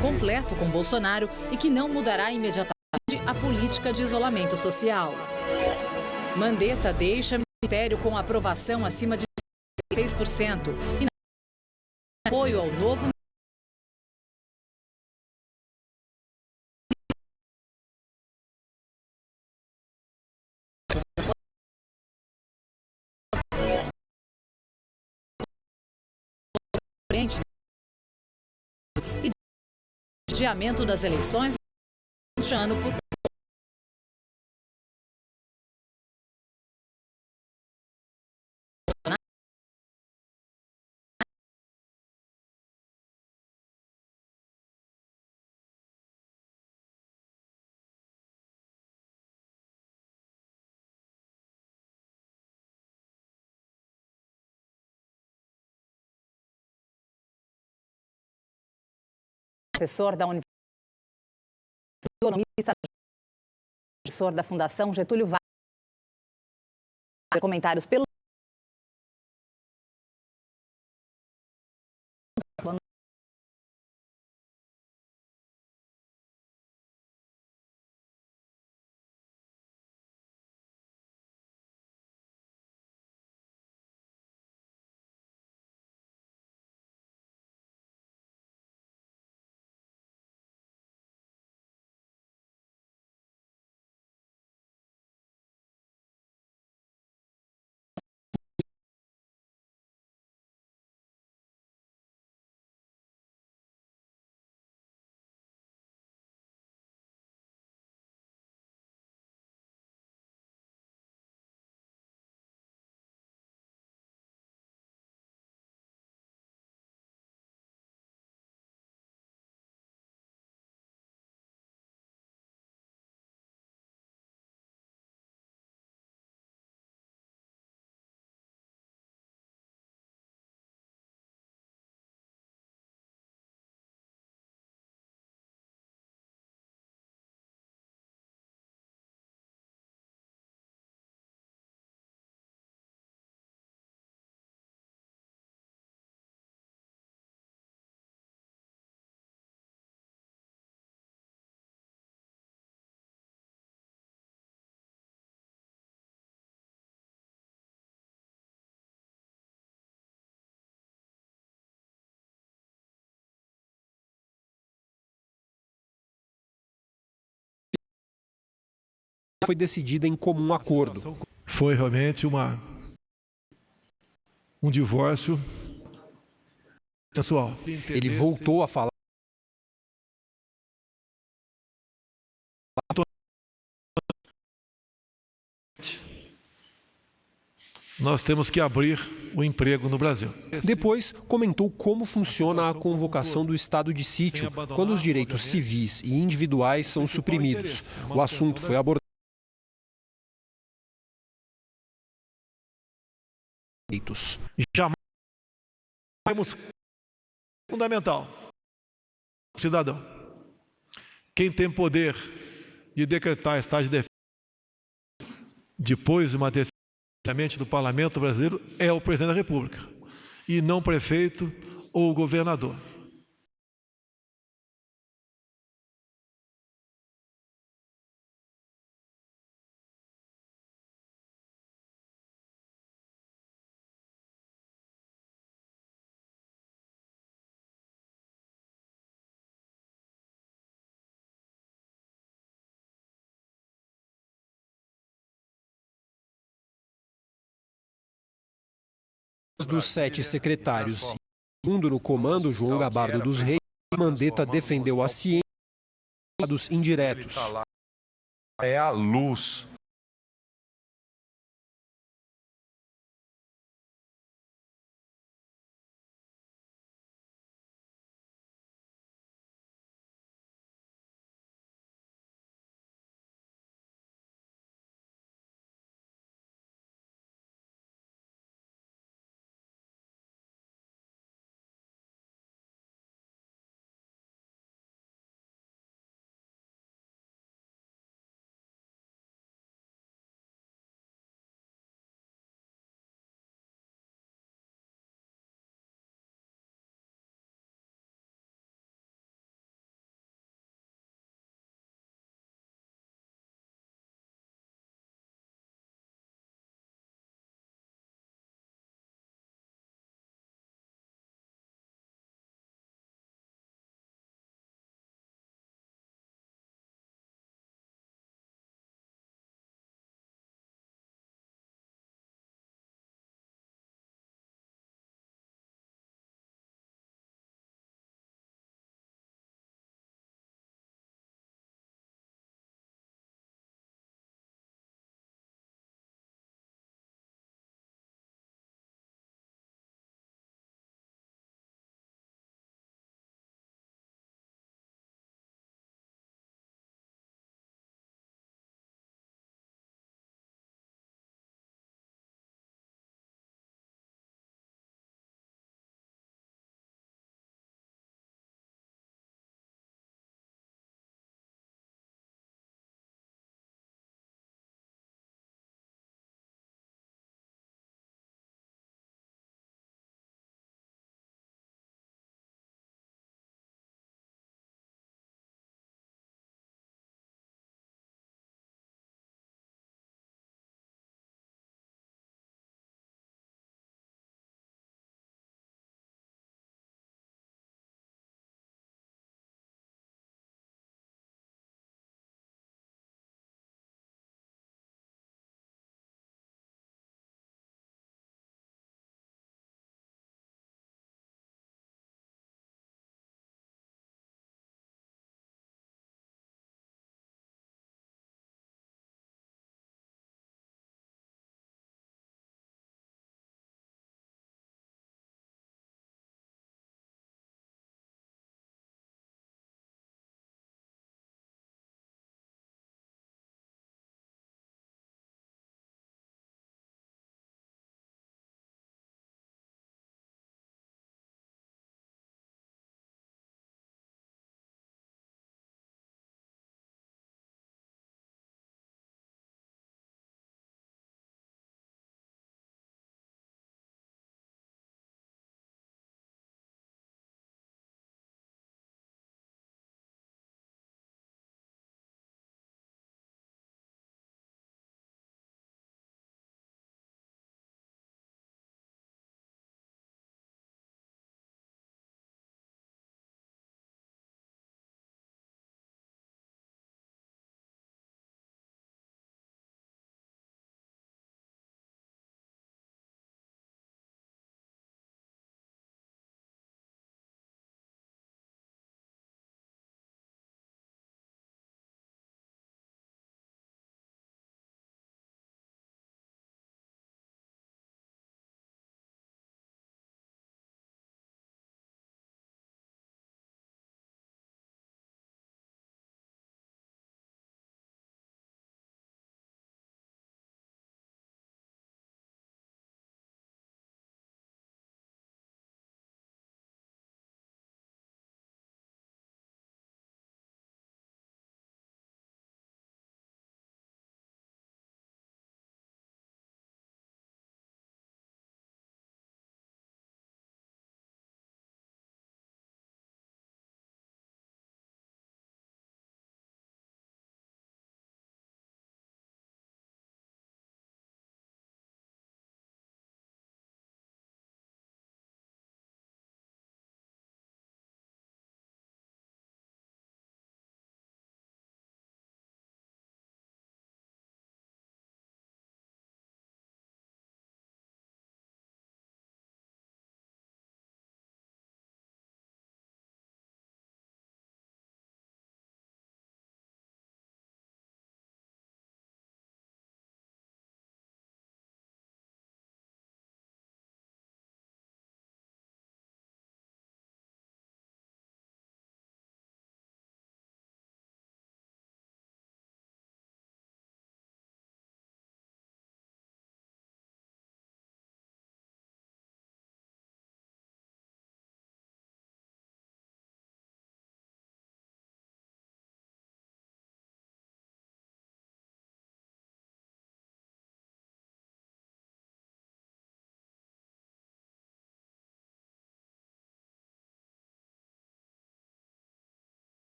completo com Bolsonaro e que não mudará imediatamente a política de isolamento social. Mandetta deixa o ministério com aprovação acima de 6% e apoio ao novo frente e adiamento das eleições este ano por professor da Universidade, economista, professor da Fundação Getúlio Vargas. Comentários pelo foi decidida em comum acordo. Foi realmente um divórcio sensual. Ele voltou a falar. Nós temos que abrir o emprego no Brasil. Depois, comentou como funciona a convocação do estado de sítio, quando os direitos civis e individuais são suprimidos. O assunto foi abordado. Jamais temos fundamental. Cidadão. Quem tem poder de decretar estado de defesa depois de uma decisão do Parlamento brasileiro é o presidente da República e não o prefeito ou o governador. Dos 7 secretários, segundo no comando João Gabardo dos Reis, Mandetta defendeu a ciência dos indiretos. É a luz.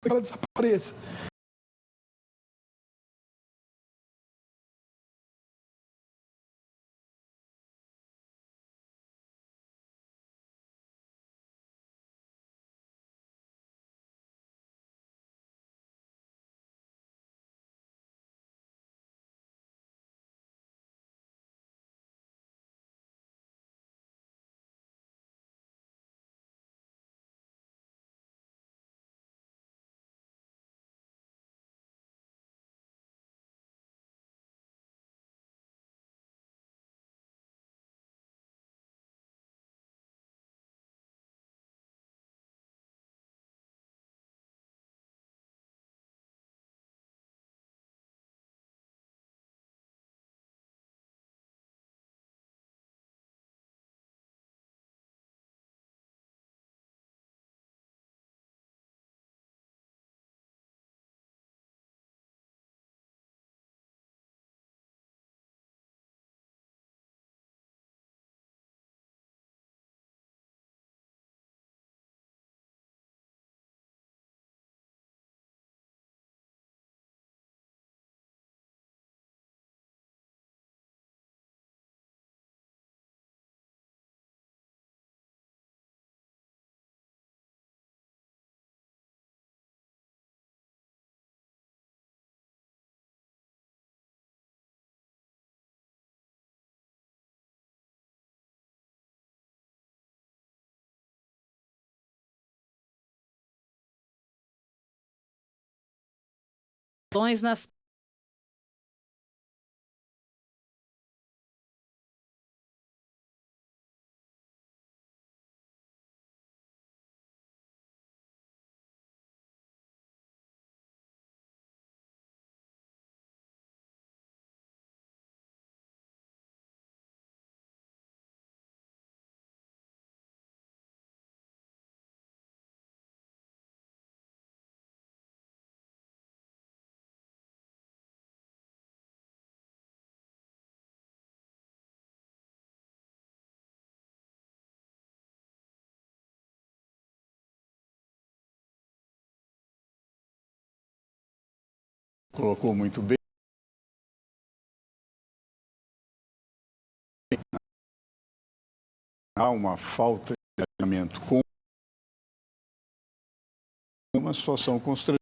que ela desapareça. Nas colocou muito bem. Há uma falta de alinhamento com uma situação constrangedora.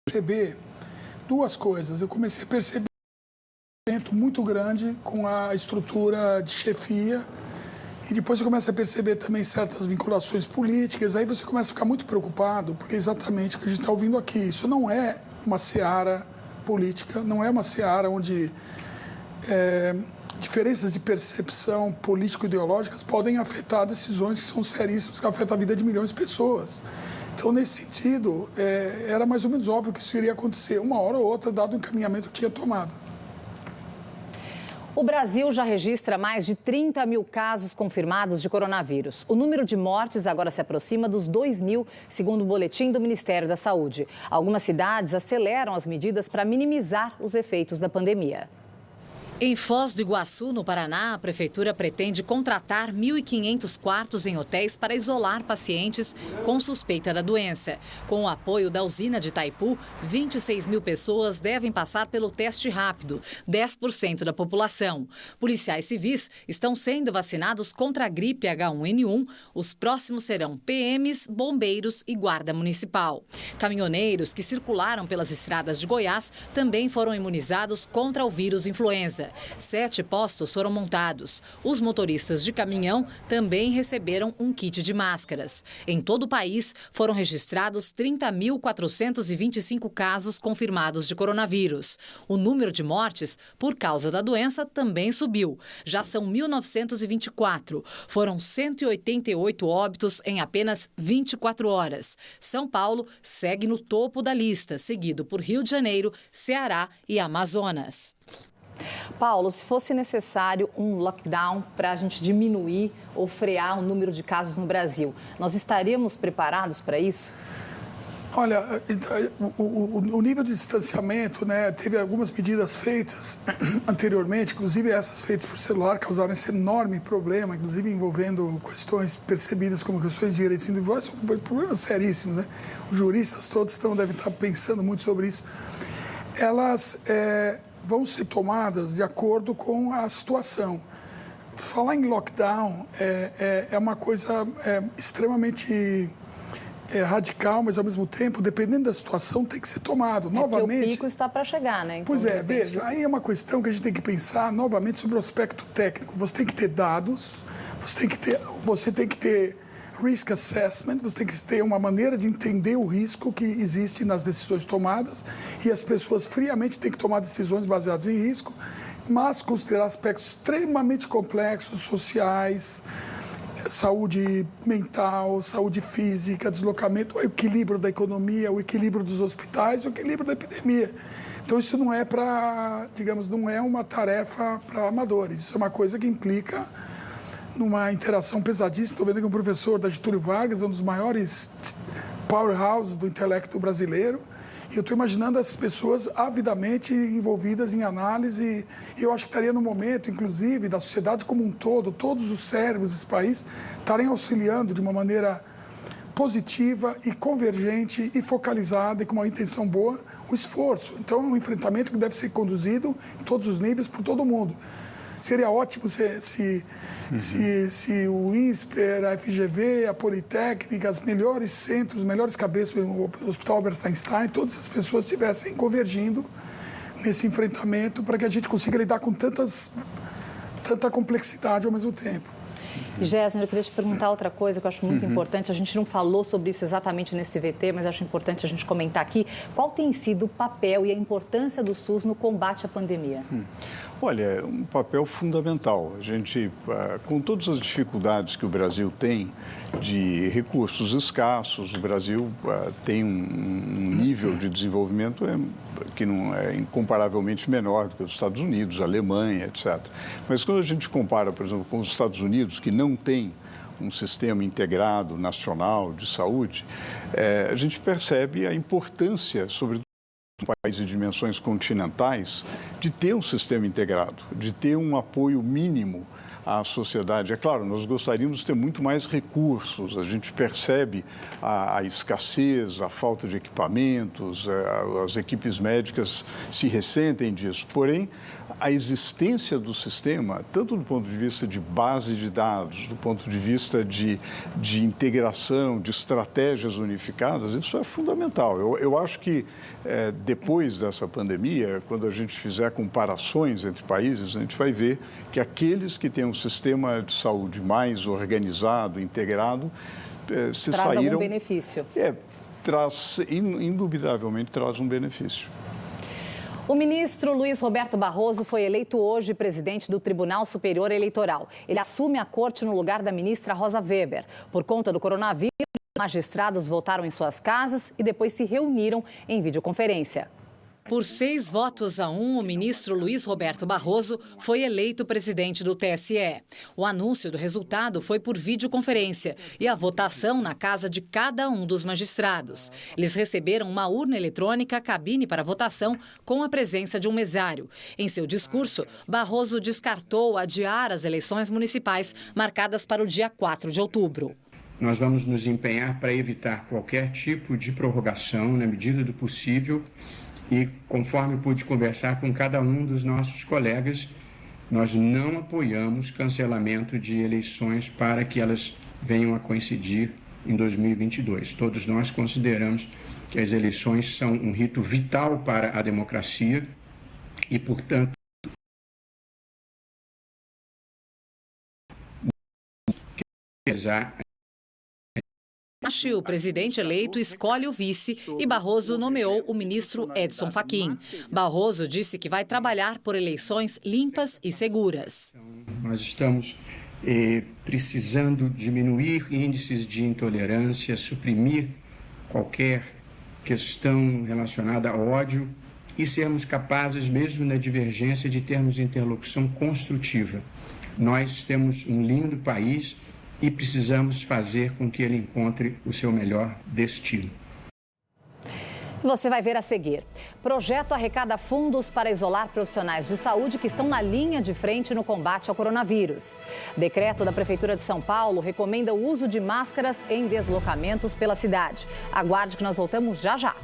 Perceber duas coisas. Eu comecei a perceber um muito grande com a estrutura de chefia e depois você começa a perceber também certas vinculações políticas. Aí você começa a ficar muito preocupado, porque é exatamente o que a gente está ouvindo aqui. Isso não é uma seara política, não é uma seara onde diferenças de percepção político-ideológicas podem afetar decisões que são seríssimas, que afetam a vida de milhões de pessoas. Então, nesse sentido, era mais ou menos óbvio que isso iria acontecer uma hora ou outra, dado o encaminhamento que tinha tomado. O Brasil já registra mais de 30 mil casos confirmados de coronavírus. O número de mortes agora se aproxima dos 2 mil, segundo o boletim do Ministério da Saúde. Algumas cidades aceleram as medidas para minimizar os efeitos da pandemia. Em Foz do Iguaçu, no Paraná, a prefeitura pretende contratar 1.500 quartos em hotéis para isolar pacientes com suspeita da doença. Com o apoio da usina de Itaipu, 26 mil pessoas devem passar pelo teste rápido, 10% da população. Policiais civis estão sendo vacinados contra a gripe H1N1. Os próximos serão PMs, bombeiros e guarda municipal. Caminhoneiros que circularam pelas estradas de Goiás também foram imunizados contra o vírus influenza. 7 postos foram montados. Os motoristas de caminhão também receberam um kit de máscaras. Em todo o país, foram registrados 30.425 casos confirmados de coronavírus. O número de mortes por causa da doença também subiu. Já são 1.924. Foram 188 óbitos em apenas 24 horas. São Paulo segue no topo da lista, seguido por Rio de Janeiro, Ceará e Amazonas. Paulo, se fosse necessário um lockdown para a gente diminuir ou frear o número de casos no Brasil, nós estaríamos preparados para isso? Olha, o nível de distanciamento, né, teve algumas medidas feitas anteriormente, inclusive essas feitas por celular, causaram esse enorme problema, inclusive envolvendo questões percebidas como questões de direitos individuais, são problemas seríssimos, né? Os juristas todos devem estar pensando muito sobre isso. Elas vão ser tomadas de acordo com a situação. Falar em lockdown é uma coisa extremamente radical, mas ao mesmo tempo, dependendo da situação, tem que ser tomado. Novamente, o pico está para chegar, né? Então, pois veja, aí é uma questão que a gente tem que pensar novamente sobre o aspecto técnico. Você tem que ter dados, você tem que ter risk assessment, você tem que ter uma maneira de entender o risco que existe nas decisões tomadas e as pessoas friamente têm que tomar decisões baseadas em risco, mas considerar aspectos extremamente complexos, sociais, saúde mental, saúde física, deslocamento, o equilíbrio da economia, o equilíbrio dos hospitais, o equilíbrio da epidemia. Então isso não é não é uma tarefa para amadores, isso é uma coisa que implica numa interação pesadíssima. Estou vendo aqui um professor da Getúlio Vargas, um dos maiores powerhouses do intelecto brasileiro, e eu estou imaginando essas pessoas avidamente envolvidas em análise, e eu acho que estaria no momento, inclusive, da sociedade como um todo, todos os cérebros desse país estarem auxiliando de uma maneira positiva e convergente e focalizada e com uma intenção boa o esforço. Então é um enfrentamento que deve ser conduzido em todos os níveis por todo mundo. Seria ótimo se o INSPER, a FGV, a Politécnica, os melhores centros, os melhores cabeças, o Hospital Albert Einstein, todas as pessoas estivessem convergindo nesse enfrentamento para que a gente consiga lidar com tanta complexidade ao mesmo tempo. Gessner, eu queria te perguntar outra coisa que eu acho muito importante. A gente não falou sobre isso exatamente nesse VT, mas acho importante a gente comentar aqui. Qual tem sido o papel e a importância do SUS no combate à pandemia? Olha, é um papel fundamental. A gente, com todas as dificuldades que o Brasil tem de recursos escassos, o Brasil tem um nível de desenvolvimento que não é incomparavelmente menor do que os Estados Unidos, a Alemanha, etc. Mas quando a gente compara, por exemplo, com os Estados Unidos, que não tem um sistema integrado nacional de saúde, a gente percebe a importância, sobretudo em países de dimensões continentais, de ter um sistema integrado, de ter um apoio mínimo à sociedade. É claro, nós gostaríamos de ter muito mais recursos, a gente percebe a escassez, a falta de equipamentos, as equipes médicas se ressentem disso, porém, a existência do sistema, tanto do ponto de vista de base de dados, do ponto de vista de integração, de estratégias unificadas, isso é fundamental. Eu acho que depois dessa pandemia, quando a gente fizer comparações entre países, a gente vai ver que aqueles que têm um sistema de saúde mais organizado, integrado, se traz saíram... algum benefício? Indubitavelmente traz um benefício. O ministro Luiz Roberto Barroso foi eleito hoje presidente do Tribunal Superior Eleitoral. Ele assume a corte no lugar da ministra Rosa Weber. Por conta do coronavírus, os magistrados votaram em suas casas e depois se reuniram em videoconferência. Por 6 votos a 1, o ministro Luiz Roberto Barroso foi eleito presidente do TSE. O anúncio do resultado foi por videoconferência e a votação na casa de cada um dos magistrados. Eles receberam uma urna eletrônica, cabine para votação, com a presença de um mesário. Em seu discurso, Barroso descartou adiar as eleições municipais marcadas para o dia 4 de outubro. Nós vamos nos empenhar para evitar qualquer tipo de prorrogação na medida do possível e, conforme pude conversar com cada um dos nossos colegas, nós não apoiamos cancelamento de eleições para que elas venham a coincidir em 2022. Todos nós consideramos que as eleições são um rito vital para a democracia e, portanto, O presidente eleito escolhe o vice e Barroso nomeou o ministro Edson Fachin. Barroso disse que vai trabalhar por eleições limpas e seguras. Nós estamos precisando diminuir índices de intolerância, suprimir qualquer questão relacionada ao ódio e sermos capazes, mesmo na divergência, de termos interlocução construtiva. Nós temos um lindo país e precisamos fazer com que ele encontre o seu melhor destino. Você vai ver a seguir. Projeto arrecada fundos para isolar profissionais de saúde que estão na linha de frente no combate ao coronavírus. Decreto da Prefeitura de São Paulo recomenda o uso de máscaras em deslocamentos pela cidade. Aguarde que nós voltamos já já.